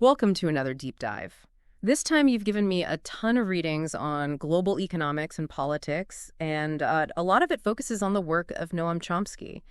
Welcome to another deep dive. This time you've given me a ton of readings on global economics and politics, and a lot of it focuses on the work of Noam Chomsky.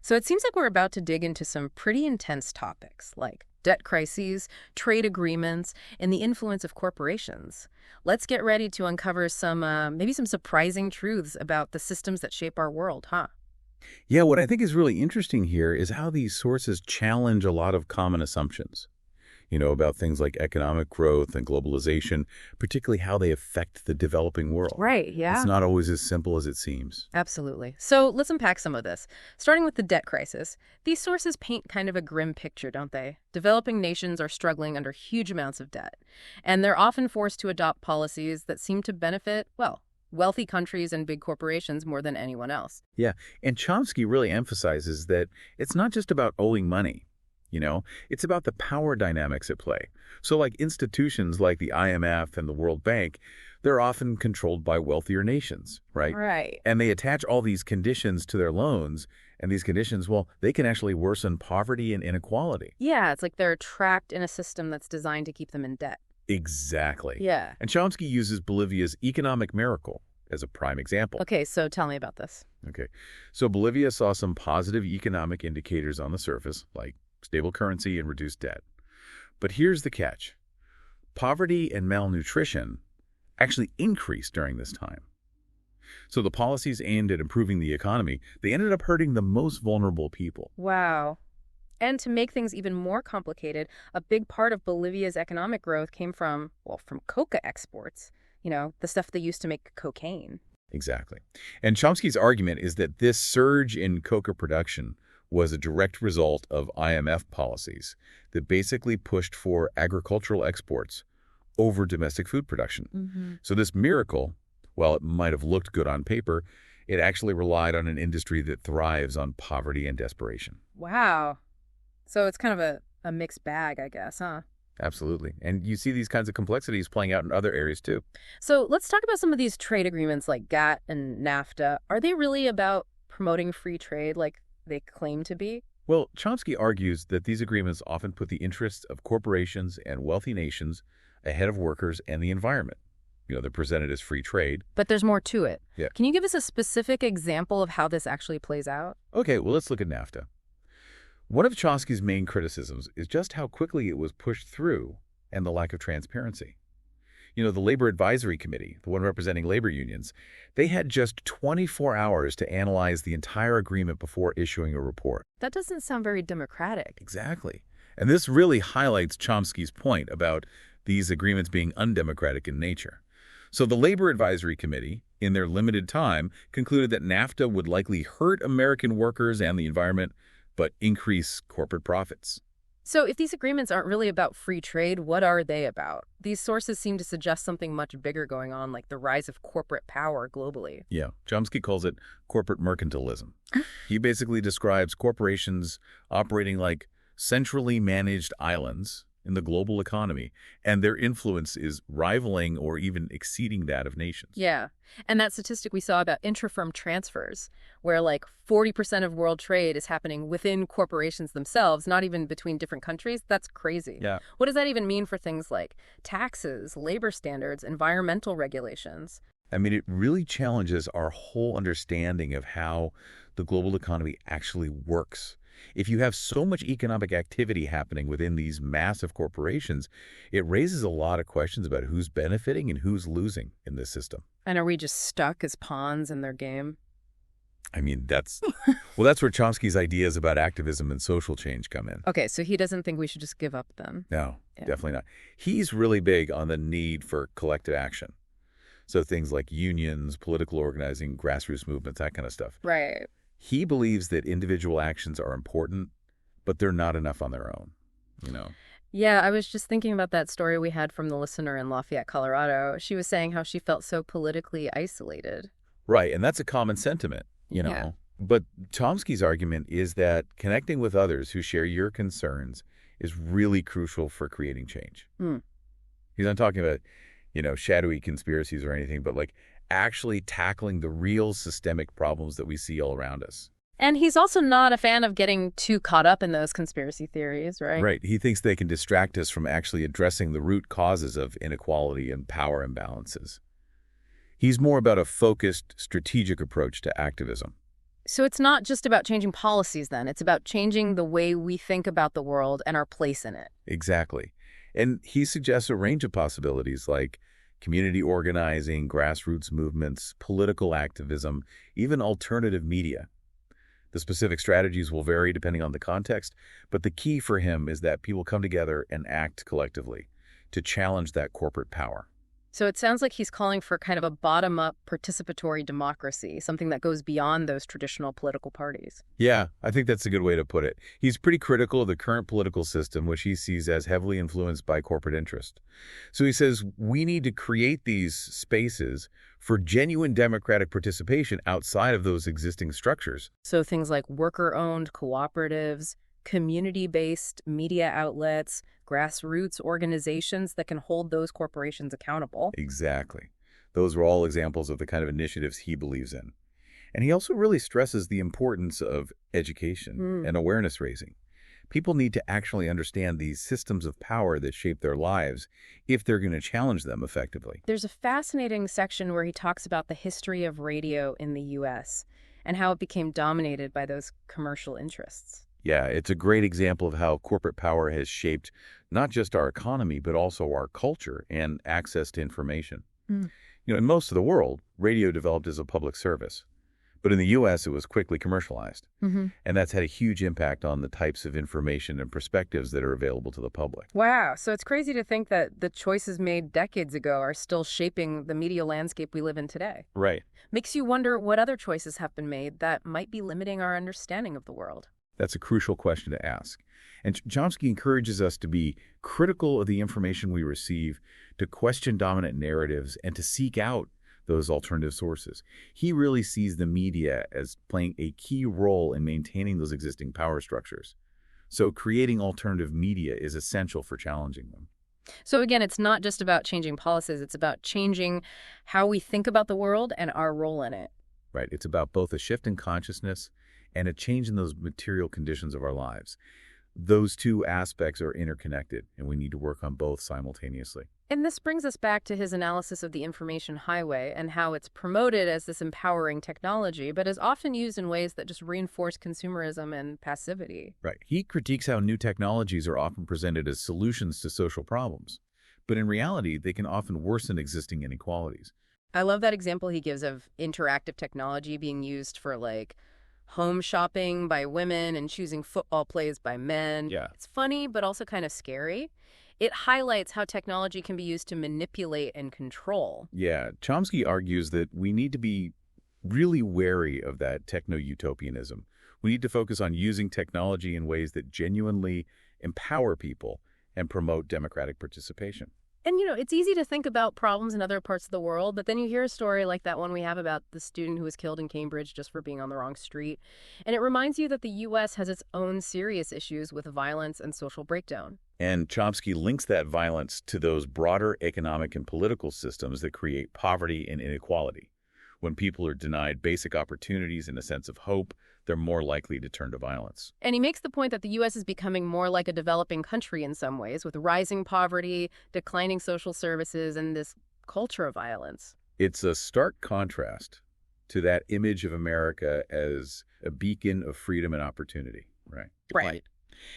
So it seems like we're about to dig into some pretty intense topics, like debt crises, trade agreements, and the influence of corporations. Let's get ready to uncover maybe some surprising truths about the systems that shape our world, huh? Yeah, what I think is really interesting here is how these sources challenge a lot of common assumptions, about things like economic growth and globalization, particularly how they affect the developing world. Right, yeah. It's not always as simple as it seems. Absolutely. So let's unpack some of this. Starting with the debt crisis, these sources paint kind of a grim picture, don't they? Developing nations are struggling under huge amounts of debt, and they're often forced to adopt policies that seem to benefit, well, wealthy countries and big corporations more than anyone else. Yeah, and Chomsky really emphasizes that it's not just about owing money. It's about the power dynamics at play. So like institutions like the IMF and the World Bank, they're often controlled by wealthier nations, right? Right. And they attach all these conditions to their loans, and these conditions, well, they can actually worsen poverty and inequality. Yeah, it's like they're trapped in a system that's designed to keep them in debt. Exactly. Yeah. And Chomsky uses Bolivia's economic miracle as a prime example. Okay, so tell me about this. Okay. So Bolivia saw some positive economic indicators on the surface, like stable currency and reduced debt. But here's the catch. Poverty and malnutrition actually increased during this time. So the policies aimed at improving the economy, they ended up hurting the most vulnerable people. Wow. And to make things even more complicated, a big part of Bolivia's economic growth came from coca exports. The stuff they used to make cocaine. Exactly. And Chomsky's argument is that this surge in coca production was a direct result of IMF policies that basically pushed for agricultural exports over domestic food production. Mm-hmm. So this miracle, while it might have looked good on paper, it actually relied on an industry that thrives on poverty and desperation. Wow. So it's kind of a mixed bag, I guess, huh? Absolutely. And you see these kinds of complexities playing out in other areas too. So let's talk about some of these trade agreements like GATT and NAFTA. Are they really about promoting free trade like they claim to be? Well, Chomsky argues that these agreements often put the interests of corporations and wealthy nations ahead of workers and the environment. They're presented as free trade. But there's more to it. Yeah. Can you give us a specific example of how this actually plays out? Okay, well, let's look at NAFTA. One of Chomsky's main criticisms is just how quickly it was pushed through and the lack of transparency. The Labor Advisory Committee, the one representing labor unions, they had just 24 hours to analyze the entire agreement before issuing a report. That doesn't sound very democratic. Exactly. And this really highlights Chomsky's point about these agreements being undemocratic in nature. So the Labor Advisory Committee, in their limited time, concluded that NAFTA would likely hurt American workers and the environment, but increase corporate profits. So if these agreements aren't really about free trade, what are they about? These sources seem to suggest something much bigger going on, like the rise of corporate power globally. Yeah, Chomsky calls it corporate mercantilism. He basically describes corporations operating like centrally managed islands in the global economy, and their influence is rivaling or even exceeding that of nations. Yeah. And that statistic we saw about intra-firm transfers, where like 40% of world trade is happening within corporations themselves, not even between different countries, that's crazy. Yeah. What does that even mean for things like taxes, labor standards, environmental regulations? I mean, it really challenges our whole understanding of how the global economy actually works. If you have so much economic activity happening within these massive corporations, it raises a lot of questions about who's benefiting and who's losing in this system. And are we just stuck as pawns in their game? I mean, that's where Chomsky's ideas about activism and social change come in. Okay, so he doesn't think we should just give up then. No, Yeah. definitely not. He's really big on the need for collective action. So things like unions, political organizing, grassroots movements, that kind of stuff. Right. He believes that individual actions are important, but they're not enough on their own, Yeah, I was just thinking about that story we had from the listener in Lafayette, Colorado. She was saying how she felt so politically isolated. Right, and that's a common sentiment, Yeah. But Chomsky's argument is that connecting with others who share your concerns is really crucial for creating change. He's not talking about, shadowy conspiracies or anything, but like actually tackling the real systemic problems that we see all around us. And he's also not a fan of getting too caught up in those conspiracy theories, right? Right. He thinks they can distract us from actually addressing the root causes of inequality and power imbalances. He's more about a focused, strategic approach to activism. So it's not just about changing policies then. It's about changing the way we think about the world and our place in it. Exactly. And he suggests a range of possibilities like community organizing, grassroots movements, political activism, even alternative media. The specific strategies will vary depending on the context, but the key for him is that people come together and act collectively to challenge that corporate power. So it sounds like he's calling for kind of a bottom-up participatory democracy, something that goes beyond those traditional political parties. Yeah, I think that's a good way to put it. He's pretty critical of the current political system, which he sees as heavily influenced by corporate interest. So he says we need to create these spaces for genuine democratic participation outside of those existing structures. So things like worker-owned cooperatives, community-based media outlets, grassroots organizations that can hold those corporations accountable. Exactly. Those are all examples of the kind of initiatives he believes in. And he also really stresses the importance of education and awareness raising. People need to actually understand these systems of power that shape their lives if they're going to challenge them effectively. There's a fascinating section where he talks about the history of radio in the U.S. and how it became dominated by those commercial interests. Yeah, it's a great example of how corporate power has shaped not just our economy, but also our culture and access to information. In most of the world, radio developed as a public service. But in the U.S., it was quickly commercialized. And that's had a huge impact on the types of information and perspectives that are available to the public. Wow. So it's crazy to think that the choices made decades ago are still shaping the media landscape we live in today. Right. Makes you wonder what other choices have been made that might be limiting our understanding of the world. That's a crucial question to ask. And Chomsky encourages us to be critical of the information we receive, to question dominant narratives, and to seek out those alternative sources. He really sees the media as playing a key role in maintaining those existing power structures. So creating alternative media is essential for challenging them. So again, it's not just about changing policies. It's about changing how we think about the world and our role in it. Right. It's about both a shift in consciousness and a change in those material conditions of our lives. Those two aspects are interconnected, and we need to work on both simultaneously. And this brings us back to his analysis of the information highway and how it's promoted as this empowering technology, but is often used in ways that just reinforce consumerism and passivity. Right. He critiques how new technologies are often presented as solutions to social problems, but in reality, they can often worsen existing inequalities. I love that example he gives of interactive technology being used for, like, home shopping by women and choosing football plays by men. Yeah. It's funny, but also kind of scary. It highlights how technology can be used to manipulate and control. Yeah, Chomsky argues that we need to be really wary of that techno-utopianism. We need to focus on using technology in ways that genuinely empower people and promote democratic participation. And, it's easy to think about problems in other parts of the world, but then you hear a story like that one we have about the student who was killed in Cambridge just for being on the wrong street. And it reminds you that the U.S. has its own serious issues with violence and social breakdown. And Chomsky links that violence to those broader economic and political systems that create poverty and inequality. When people are denied basic opportunities and a sense of hope, they're more likely to turn to violence. And he makes the point that the U.S. is becoming more like a developing country in some ways, with rising poverty, declining social services, and this culture of violence. It's a stark contrast to that image of America as a beacon of freedom and opportunity, right? Right.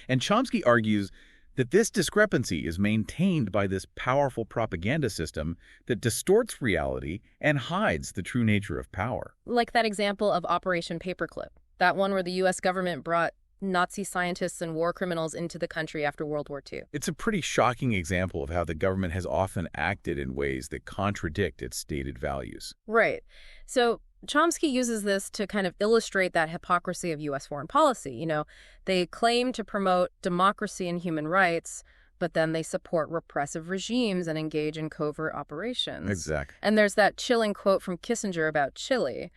And Chomsky argues that this discrepancy is maintained by this powerful propaganda system that distorts reality and hides the true nature of power. Like that example of Operation Paperclip, that one where the U.S. government brought Nazi scientists and war criminals into the country after World War II. It's a pretty shocking example of how the government has often acted in ways that contradict its stated values. Right. So Chomsky uses this to kind of illustrate that hypocrisy of U.S. foreign policy. They claim to promote democracy and human rights, but then they support repressive regimes and engage in covert operations. Exactly. And there's that chilling quote from Kissinger about Chile.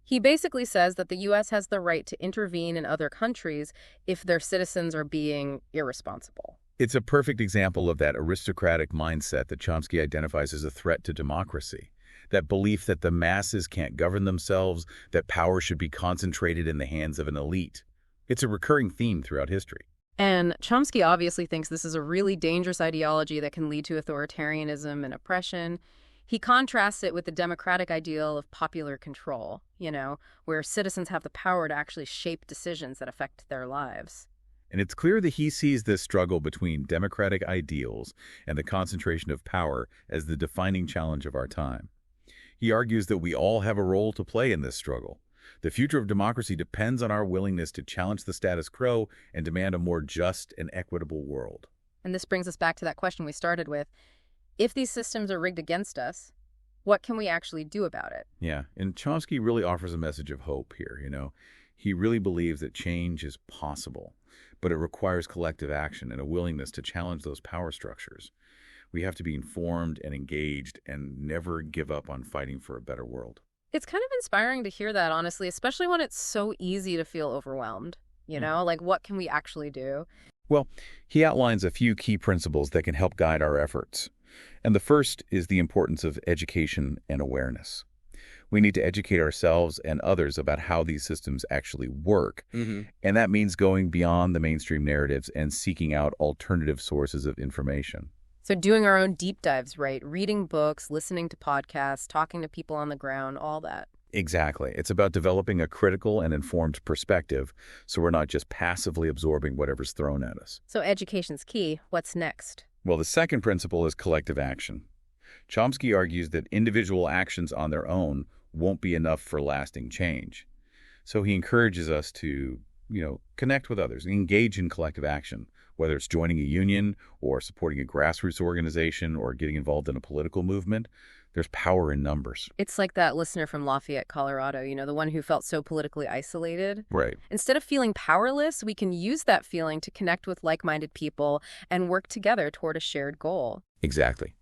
He basically says that the U.S. has the right to intervene in other countries if their citizens are being irresponsible. It's a perfect example of that aristocratic mindset that Chomsky identifies as a threat to democracy. that belief that the masses can't govern themselves, that power should be concentrated in the hands of an elite. It's a recurring theme throughout history. And Chomsky obviously thinks this is a really dangerous ideology that can lead to authoritarianism and oppression. He contrasts it with the democratic ideal of popular control, where citizens have the power to actually shape decisions that affect their lives. And it's clear that he sees this struggle between democratic ideals and the concentration of power as the defining challenge of our time. He argues that we all have a role to play in this struggle. The future of democracy depends on our willingness to challenge the status quo and demand a more just and equitable world. And this brings us back to that question we started with. If these systems are rigged against us, what can we actually do about it? Yeah, and Chomsky really offers a message of hope here, He really believes that change is possible, but it requires collective action and a willingness to challenge those power structures. We have to be informed and engaged and never give up on fighting for a better world. It's kind of inspiring to hear that, honestly, especially when it's so easy to feel overwhelmed. Like what can we actually do? Well, he outlines a few key principles that can help guide our efforts. And the first is the importance of education and awareness. We need to educate ourselves and others about how these systems actually work. And that means going beyond the mainstream narratives and seeking out alternative sources of information. So doing our own deep dives, right? Reading books, listening to podcasts, talking to people on the ground, all that. Exactly. It's about developing a critical and informed perspective so we're not just passively absorbing whatever's thrown at us. So education's key. What's next? Well, the second principle is collective action. Chomsky argues that individual actions on their own won't be enough for lasting change. So he encourages us to, connect with others, engage in collective action, whether it's joining a union or supporting a grassroots organization or getting involved in a political movement. There's power in numbers. It's like that listener from Lafayette, Colorado, the one who felt so politically isolated. Right. Instead of feeling powerless, we can use that feeling to connect with like-minded people and work together toward a shared goal. Exactly.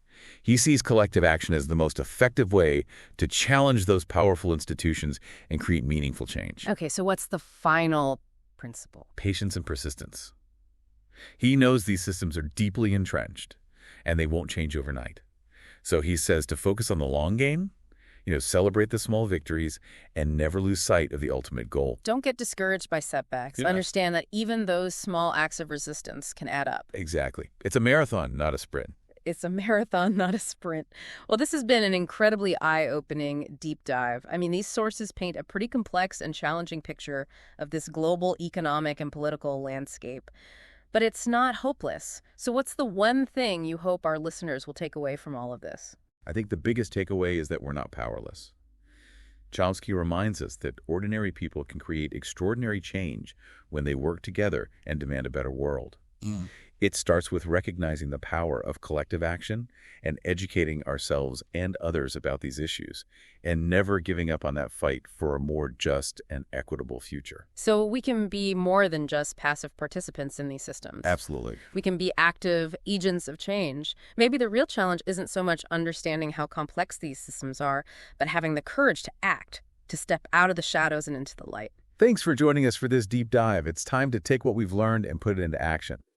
He sees collective action as the most effective way to challenge those powerful institutions and create meaningful change. Okay, so what's the final principle? Patience and persistence. He knows these systems are deeply entrenched and they won't change overnight. So he says to focus on the long game, celebrate the small victories and never lose sight of the ultimate goal. Don't get discouraged by setbacks. Yeah. Understand that even those small acts of resistance can add up. Exactly. It's a marathon, not a sprint. It's a marathon, not a sprint. Well, this has been an incredibly eye-opening deep dive. These sources paint a pretty complex and challenging picture of this global economic and political landscape. But it's not hopeless. So what's the one thing you hope our listeners will take away from all of this? I think the biggest takeaway is that we're not powerless. Chomsky reminds us that ordinary people can create extraordinary change when they work together and demand a better world. It starts with recognizing the power of collective action and educating ourselves and others about these issues, and never giving up on that fight for a more just and equitable future. So we can be more than just passive participants in these systems. Absolutely. We can be active agents of change. Maybe the real challenge isn't so much understanding how complex these systems are, but having the courage to act, to step out of the shadows and into the light. Thanks for joining us for this deep dive. It's time to take what we've learned and put it into action.